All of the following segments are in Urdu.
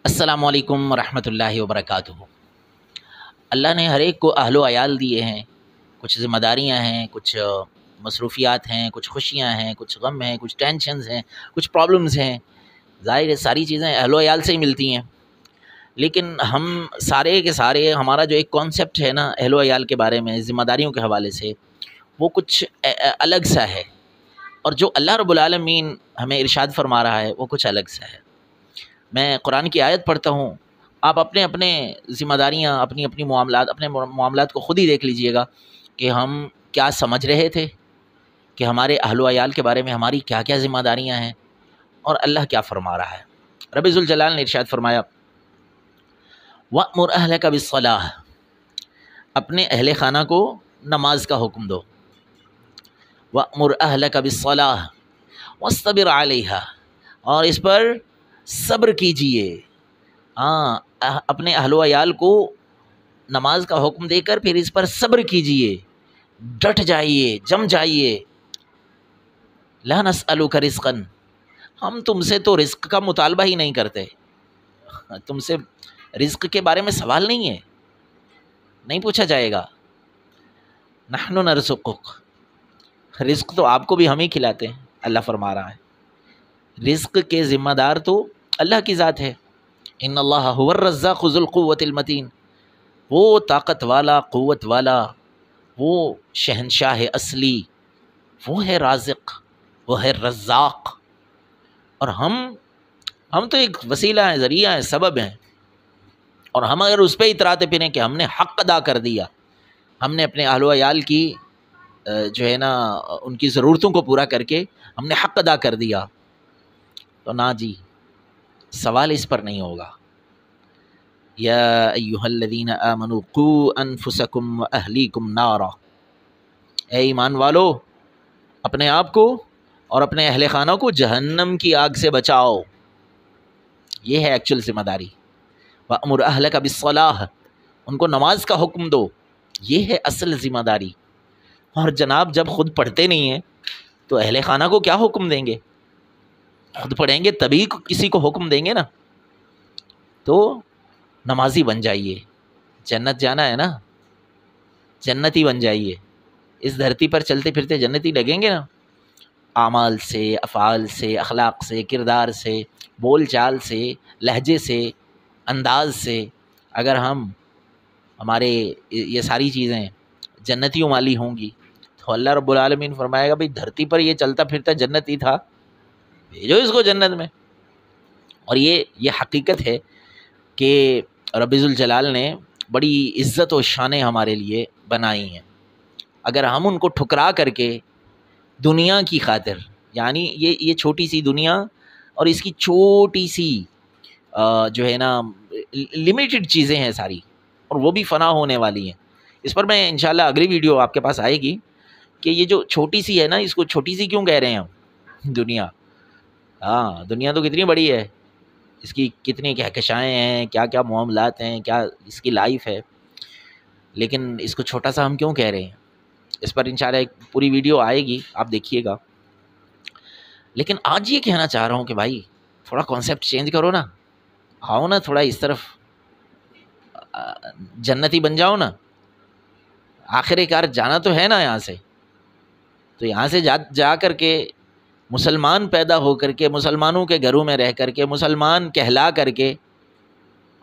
السلام علیکم ورحمۃ اللہ وبرکاتہ۔ اللہ نے ہر ایک کو اہل و عیال دیے ہیں، کچھ ذمہ داریاں ہیں، کچھ مصروفیات ہیں، کچھ خوشیاں ہیں، کچھ غم ہیں، کچھ ٹینشنز ہیں، کچھ پرابلمز ہیں۔ ظاہر ہے ساری چیزیں اہل و عیال سے ہی ملتی ہیں، لیکن ہم سارے کے سارے ہمارا جو ایک کانسیپٹ ہے نا اہل و عیال کے بارے میں ذمہ داریوں کے حوالے سے، وہ کچھ الگ سا ہے، اور جو اللہ رب العالمین ہمیں ارشاد فرما رہا ہے وہ کچھ الگ سا ہے۔ میں قرآن کی آیت پڑھتا ہوں، آپ اپنے اپنے ذمہ داریاں، اپنی اپنی اپنے معاملات کو خود ہی دیکھ لیجئے گا کہ ہم کیا سمجھ رہے تھے، کہ ہمارے اہل و عیال کے بارے میں ہماری کیا کیا ذمہ داریاں ہیں، اور اللہ کیا فرما رہا ہے۔ رب ذوالجلال نے ارشاد فرمایا وَأْمُرْ أَهْلَكَ بِالصَّلَاةِ، اپنے اہل خانہ کو نماز کا حکم دو۔ وَأْمُرْ أَهْلَكَ بِالصَّلَاةِ وَاصْطَبِرْ عَلَيْهَا، اور اس پر صبر کیجئے۔ اپنے اہل و عیال کو نماز کا حکم دے کر پھر اس پر صبر کیجئے، ڈٹ جائیے، جم جائیے۔ لا نسألک رزقا، ہم تم سے تو رزق کا مطالبہ ہی نہیں کرتے، تم سے رزق کے بارے میں سوال نہیں ہے، نہیں پوچھا جائے گا۔ نحن نرزقک، رزق تو آپ کو بھی ہم ہی کھلاتے ہیں، اللہ فرما رہا ہے۔ رزق کے ذمہ دار تو اللہ کی ذات ہے۔ ان اللہ هو الرزاق ذو القوۃ المتین، وہ طاقت والا، قوت والا، وہ شہنشاہ اصلی، وہ ہے رازق، وہ ہے رزاق، اور ہم تو ایک وسیلہ ہیں، ذریعہ ہیں، سبب ہیں، اور ہم اگر اس پہ اتراتے پھریں کہ ہم نے حق ادا کر دیا، ہم نے اپنے اہل و عیال کی جو ہے نا ان کی ضرورتوں کو پورا کر کے ہم نے حق ادا کر دیا، تو نا جی، سوال اس پر نہیں ہوگا۔ یا ایھا الذین آمنوا قوا انفسکم واہلیکم نارا، اے ایمان والو، اپنے آپ کو اور اپنے اہل خانہ کو جہنم کی آگ سے بچاؤ، یہ ہے ایکچوئل ذمہ داری۔ وَأْمُرْ أَهْلَكَ بِالصَّلَاةِ، ان کو نماز کا حکم دو، یہ ہے اصل ذمہ داری۔ اور جناب جب خود پڑھتے نہیں ہیں تو اہل خانہ کو کیا حکم دیں گے؟ خود پڑھیں گے تبھی کسی کو حکم دیں گے نا۔ تو نمازی بن جائیے، جنت جانا ہے نا، جنتی بن جائیے، اس دھرتی پر چلتے پھرتے جنتی لگیں گے نا، اعمال سے، افعال سے، اخلاق سے، کردار سے، بول چال سے، لہجے سے، انداز سے، اگر ہمارے یہ ساری چیزیں جنتیوں والی ہوں گی تو اللہ رب العالمین فرمائے گا بھئی دھرتی پر یہ چلتا پھرتا جنتی تھا، بھیجو اس کو جنت میں۔ اور یہ حقیقت ہے کہ رب ذوالجلال نے بڑی عزت و شانیں ہمارے لیے بنائی ہیں، اگر ہم ان کو ٹھکرا کر کے دنیا کی خاطر، یعنی یہ چھوٹی سی دنیا اور اس کی چھوٹی سی جو ہے نا لمیٹڈ چیزیں ہیں ساری، اور وہ بھی فنا ہونے والی ہیں۔ اس پر میں انشاءاللہ اگلی ویڈیو آپ کے پاس آئے گی کہ یہ جو چھوٹی سی ہے نا، اس کو چھوٹی سی کیوں کہہ رہے ہیں ہم دنیا؟ دنیا تو کتنی بڑی ہے، اس کی کتنی کہکشائیں ہیں، کیا کیا معاملات ہیں، کیا اس کی لائف ہے، لیکن اس کو چھوٹا سا ہم کیوں کہہ رہے ہیں؟ اس پر انشاءاللہ ایک پوری ویڈیو آئے گی، آپ دیکھیے گا۔ لیکن آج یہ کہنا چاہ رہا ہوں کہ بھائی تھوڑا کانسیپٹ چینج کرو نا، آؤ نا تھوڑا اس طرف، جنتی بن جاؤ نا، آخر کار جانا تو ہے نا یہاں سے، تو یہاں سے جا کر کے مسلمان پیدا ہو کر کے، مسلمانوں کے گھروں میں رہ کر کے، مسلمان کہلا کر کے،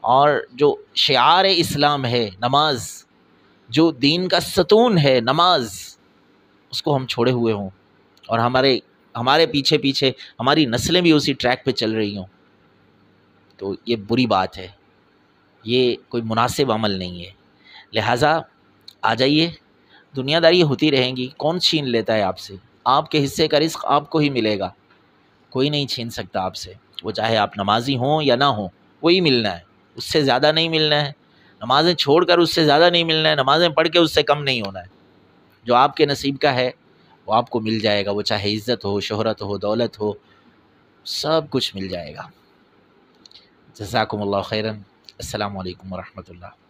اور جو شعار اسلام ہے نماز، جو دین کا ستون ہے نماز، اس کو ہم چھوڑے ہوئے ہوں، اور ہمارے پیچھے پیچھے ہماری نسلیں بھی اسی ٹریک پہ چل رہی ہوں، تو یہ بری بات ہے، یہ کوئی مناسب عمل نہیں ہے۔ لہٰذا آ جائیے، دنیا داری ہوتی رہیں گی، کون چھین لیتا ہے آپ سے؟ آپ کے حصے کا رزق آپ کو ہی ملے گا، کوئی نہیں چھین سکتا آپ سے، وہ چاہے آپ نمازی ہوں یا نہ ہوں، وہی ملنا ہے، اس سے زیادہ نہیں ملنا ہے۔ نمازیں چھوڑ کر اس سے زیادہ نہیں ملنا ہے، نمازیں پڑھ کے اس سے کم نہیں ہونا ہے۔ جو آپ کے نصیب کا ہے وہ آپ کو مل جائے گا، وہ چاہے عزت ہو، شہرت ہو، دولت ہو، سب کچھ مل جائے گا۔ جزاکم اللہ خیراً۔ السلام علیکم ورحمۃ اللہ۔